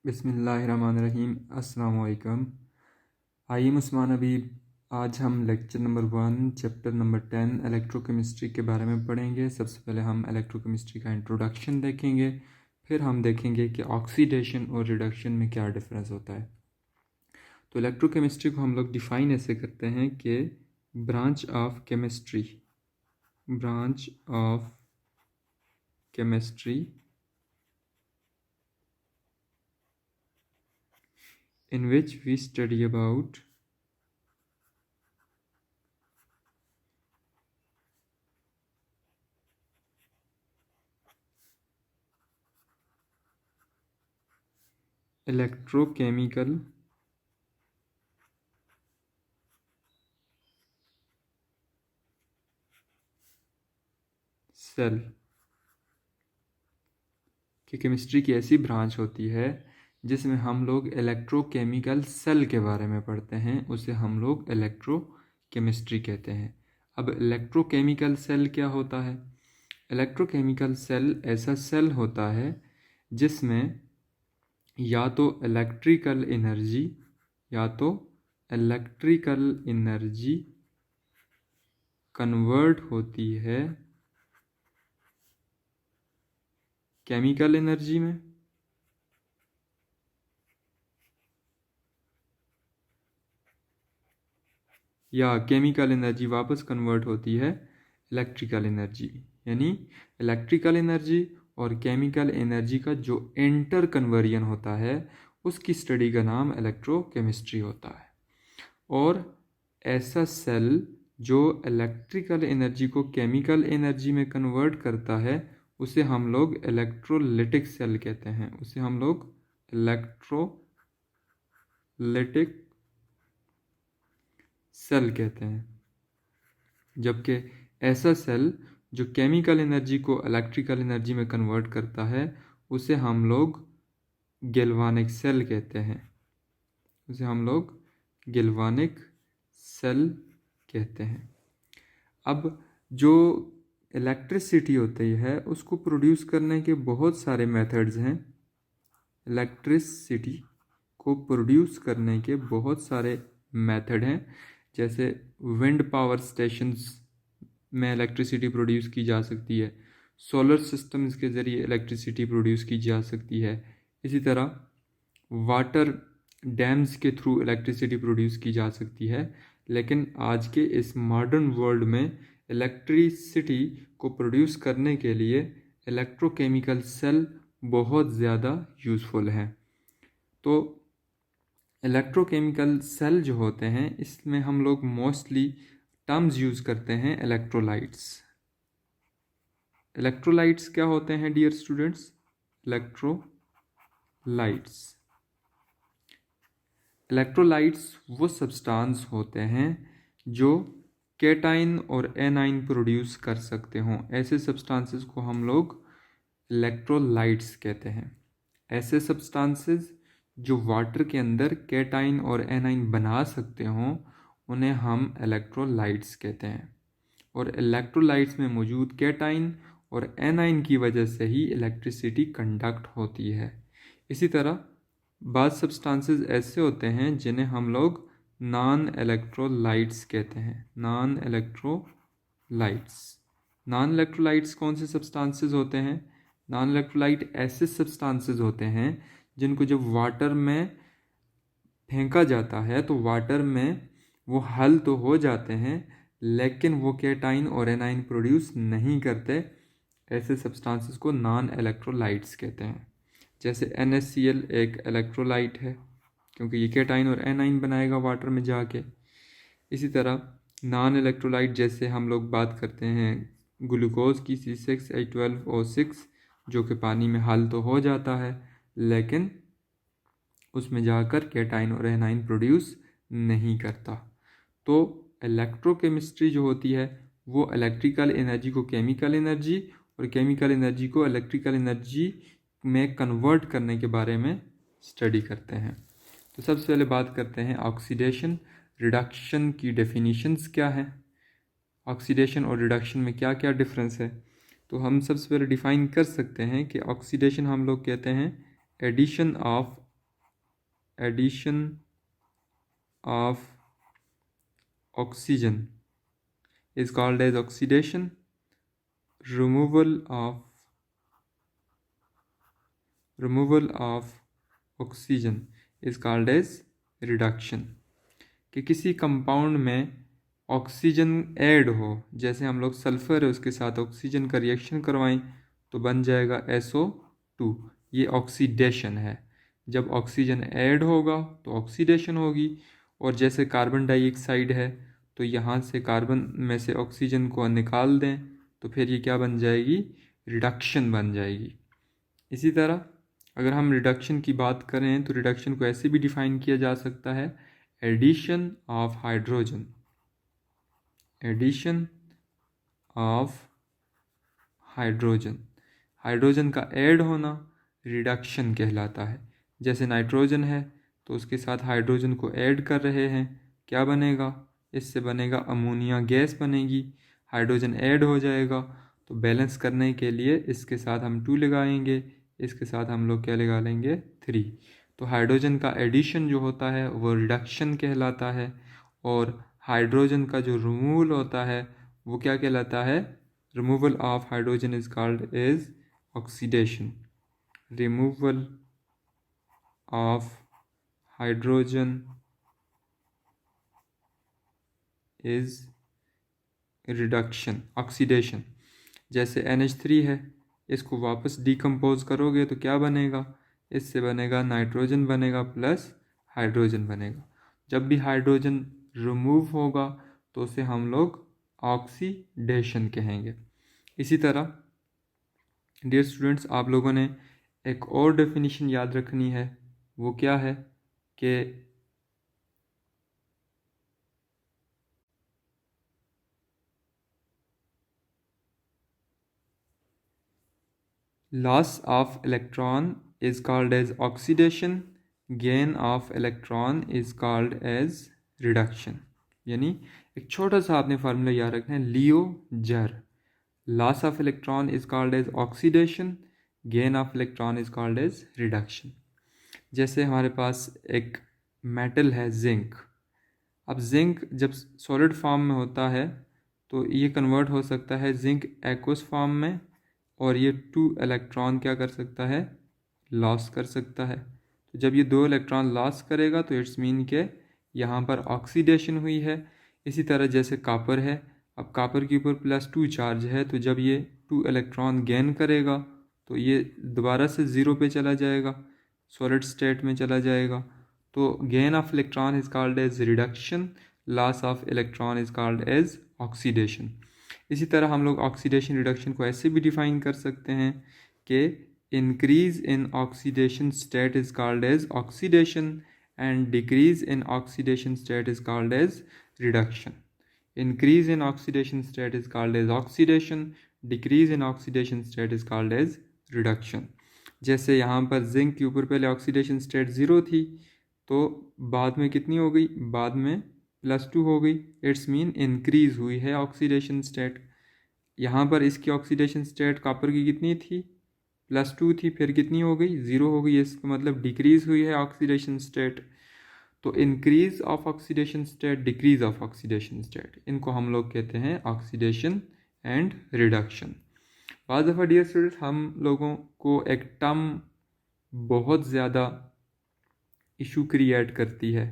बिस्मिल्लाहिर्रहमानिर्रहीम। अस्सलाम वालेकुम। आई एम उस्मान हबीब। आज हम lecture number 1 chapter number 10 electrochemistry के बारे में पढ़ेंगे। सबसे पहले हम इलेक्ट्रोकेमिस्ट्री का इंट्रोडक्शन देखेंगे, फिर हम देखेंगे कि ऑक्सीडेशन और रिडक्शन में क्या डिफरेंस होता है। तो इलेक्ट्रोकेमिस्ट्री को हम लोग डिफ़ाइन ऐसे करते हैं कि branch of chemistry in which we study about electrochemical cell कि केमिस्ट्री की ऐसी ब्रांच होती है जिसमें हम लोग इलेक्ट्रोकेमिकल सेल के बारे में पढ़ते हैं, उसे हम लोग इलेक्ट्रोकेमिस्ट्री कहते हैं। अब इलेक्ट्रोकेमिकल सेल क्या होता है? इलेक्ट्रोकेमिकल सेल ऐसा सेल होता है जिसमें या तो इलेक्ट्रिकल एनर्जी कन्वर्ट होती है केमिकल एनर्जी में, या केमिकल एनर्जी वापस कन्वर्ट होती है इलेक्ट्रिकल एनर्जी। यानी इलेक्ट्रिकल एनर्जी और केमिकल एनर्जी का जो इंटर कन्वर्जन होता है उसकी स्टडी का नाम इलेक्ट्रोकेमिस्ट्री होता है। और ऐसा सेल जो इलेक्ट्रिकल एनर्जी को केमिकल एनर्जी में कन्वर्ट करता है उसे हम लोग इलेक्ट्रोलिटिक सेल कहते हैं, उसे हम लोग इलेक्ट्रोलिटिक सेल कहते हैं। जबकि ऐसा सेल जो केमिकल एनर्जी को इलेक्ट्रिकल एनर्जी में कन्वर्ट करता है उसे हम लोग गैल्वानिक सेल कहते हैं, उसे हम लोग गैल्वानिक सेल कहते हैं। अब जो इलेक्ट्रिसिटी होती है उसको प्रोड्यूस करने के बहुत सारे मेथड्स हैं। इलेक्ट्रिसिटी को प्रोड्यूस करने के बहुत सारे मेथड हैं, जैसे विंड पावर स्टेशंस में इलेक्ट्रिसिटी प्रोड्यूस की जा सकती है, सोलर सिस्टम्स के ज़रिए इलेक्ट्रिसिटी प्रोड्यूस की जा सकती है, इसी तरह वाटर डैम्स के थ्रू इलेक्ट्रिसिटी प्रोड्यूस की जा सकती है। लेकिन आज के इस मॉडर्न वर्ल्ड में इलेक्ट्रिसिटी को प्रोड्यूस करने के लिए इलेक्ट्रोकेमिकल सेल बहुत ज़्यादा यूज़फुल हैं। तो इलेक्ट्रोकेमिकल सेल जो होते हैं इसमें हम लोग मोस्टली टर्म्स यूज़ करते हैं इलेक्ट्रोलाइट्स। इलेक्ट्रोलाइट्स क्या होते हैं डियर स्टूडेंट्स? इलेक्ट्रोलाइट्स वो सब्सटेंस होते हैं जो कैटाइन और एनाइन प्रोड्यूस कर सकते हों। ऐसे सब्सटेंसेस को हम लोग इलेक्ट्रोलाइट्स कहते हैं। ऐसे सब्सटेंसेस जो वाटर के अंदर कैटाइन और एनाइन बना सकते हों उन्हें हम इलेक्ट्रोलाइट्स कहते हैं। और इलेक्ट्रोलाइट्स में मौजूद कैटाइन और एनाइन की वजह से ही इलेक्ट्रिसिटी कंडक्ट होती है। इसी तरह बाद सब्सटेंसेस ऐसे होते हैं जिन्हें हम लोग नॉन इलेक्ट्रोलाइट्स कहते हैं। नॉन इलेक्ट्रोलाइट्स कौन से सब्सटेंसेस होते हैं? नॉन इलेक्ट्रोलाइट ऐसे सब्सटेंसेस होते हैं जिनको जब वाटर में फेंका जाता है तो वाटर में वो हल तो हो जाते हैं लेकिन वो कैटाइन और एनाइन प्रोड्यूस नहीं करते। ऐसे सब्सटेंसेस को नॉन इलेक्ट्रोलाइट्स कहते हैं। जैसे NaCl एक इलेक्ट्रोलाइट है क्योंकि ये कैटाइन और एनाइन बनाएगा वाटर में जाके। इसी तरह नॉन इलेक्ट्रोलाइट जैसे हम लोग बात करते हैं ग्लूकोज की C6H12O6 जो कि पानी में हल तो हो जाता है लेकिन उसमें जाकर कैटाइन और एनाइन प्रोड्यूस नहीं करता। तो इलेक्ट्रोकेमिस्ट्री जो होती है वो इलेक्ट्रिकल एनर्जी को केमिकल एनर्जी और केमिकल एनर्जी को इलेक्ट्रिकल एनर्जी में कन्वर्ट करने के बारे में स्टडी करते हैं। तो सबसे पहले बात करते हैं ऑक्सीडेशन रिडक्शन की डेफिनेशंस क्या हैं। ऑक्सीडेशन और रिडक्शन में क्या क्या डिफरेंस है? तो हम सबसे पहले डिफ़ाइन कर सकते हैं कि ऑक्सीडेशन हम लोग कहते हैं addition of addition of oxygen is called as oxidation. Removal of oxygen is called as reduction. कि किसी कंपाउंड में ऑक्सीजन ऐड हो, जैसे हम लोग सल्फर है उसके साथ ऑक्सीजन का रिएक्शन करवाएं तो बन जाएगा SO2, ये ऑक्सीडेशन है। जब ऑक्सीजन ऐड होगा तो ऑक्सीडेशन होगी। और जैसे कार्बन डाइऑक्साइड है तो यहाँ से कार्बन में से ऑक्सीजन को निकाल दें तो फिर ये क्या बन जाएगी, रिडक्शन बन जाएगी। इसी तरह अगर हम रिडक्शन की बात करें तो रिडक्शन को ऐसे भी डिफाइन किया जा सकता है, addition of hydrogen, addition of hydrogen, hydrogen का ऐड होना रिडक्शन कहलाता है। जैसे नाइट्रोजन है तो उसके साथ हाइड्रोजन को ऐड कर रहे हैं, क्या बनेगा, इससे बनेगा अमोनिया गैस बनेगी। हाइड्रोजन ऐड हो जाएगा तो बैलेंस करने के लिए इसके साथ हम 2 लगाएंगे, इसके साथ हम लोग क्या लगा लेंगे, 3। तो हाइड्रोजन का एडिशन जो होता है वो रिडक्शन कहलाता है। और हाइड्रोजन का जो रिमूवल होता है वो क्या कहलाता है, removal of hydrogen is called as oxidation. Removal of hydrogen is reduction, oxidation. जैसे NH3 है, इसको वापस डिकम्पोज करोगे तो क्या बनेगा, इससे बनेगा नाइट्रोजन बनेगा प्लस हाइड्रोजन बनेगा। जब भी हाइड्रोजन रिमूव होगा तो उसे हम लोग ऑक्सीडेशन कहेंगे। इसी तरह डियर स्टूडेंट्स, आप लोगों ने एक और डेफिनेशन याद रखनी है, वो क्या है कि loss of electron is called as oxidation, gain of electron is called as reduction। यानी एक छोटा सा आपने फार्मूला याद रखना है, leo ger, loss of electron is called as oxidation, gain of electron is called as reduction. जैसे हमारे पास एक मेटल है जिंक, अब जिंक जब सॉलिड फॉर्म में होता है तो ये कन्वर्ट हो सकता है जिंक एक्वस फॉर्म में, और ये 2 इलेक्ट्रॉन क्या कर सकता है, लॉस कर सकता है। तो जब ये 2 इलेक्ट्रॉन लॉस करेगा तो इट्स मीन के यहाँ पर ऑक्सीडेशन हुई है। इसी तरह जैसे कॉपर है, अब कॉपर के ऊपर +2 चार्ज है, तो जब ये 2 इलेक्ट्रॉन गेन करेगा तो ये दोबारा से 0 पे चला जाएगा, सॉलिड स्टेट में चला जाएगा। तो gain of electron is called as reduction, loss of electron is called as oxidation. इसी तरह हम लोग ऑक्सीडेशन रिडक्शन को ऐसे भी डिफाइन कर सकते हैं कि increase in oxidation state is called as oxidation and decrease in oxidation state is called as reduction. Increase in oxidation state is called as oxidation, decrease in oxidation state is called as reduction. जैसे यहाँ पर zinc के ऊपर पहले oxidation state 0 थी, तो बाद में कितनी हो गई, बाद में +2 हो गई, इट्स मीन इंक्रीज हुई है ऑक्सीडेशन स्टेट। यहाँ पर इसकी ऑक्सीडेशन स्टेट कॉपर की कितनी थी, +2 थी, फिर कितनी हो गई, 0 हो गई, इसका मतलब डिक्रीज हुई है ऑक्सीडेशन स्टेट। तो increase of oxidation state, decrease of oxidation state, इनको हम लोग कहते हैं ऑक्सीडेशन एंड रिडक्शन। बाद दफ़ा डियर स्टूडेंट हम लोगों को एक टर्म बहुत ज़्यादा इशू क्रिएट करती है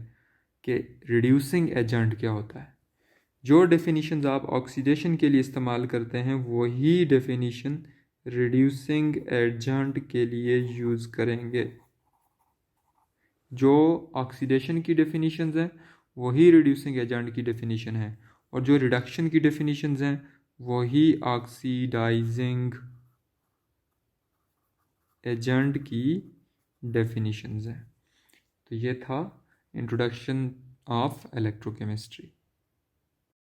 कि रिड्यूसिंग एजेंट क्या होता है। जो डेफिनेशंस आप ऑक्सीडेशन के लिए इस्तेमाल करते हैं वही डेफिनेशन रिड्यूसिंग एजेंट के लिए यूज़ करेंगे। जो ऑक्सीडेशन की डेफिनेशंस हैं वही रिड्यूसिंग एजेंट की डेफिनेशन है, और जो रिडक्शन की डेफिनेशंस हैं वही ऑक्सीडाइजिंग एजेंट की डेफिनेशंस हैं। तो ये था इंट्रोडक्शन ऑफ इलेक्ट्रोकेमिस्ट्री।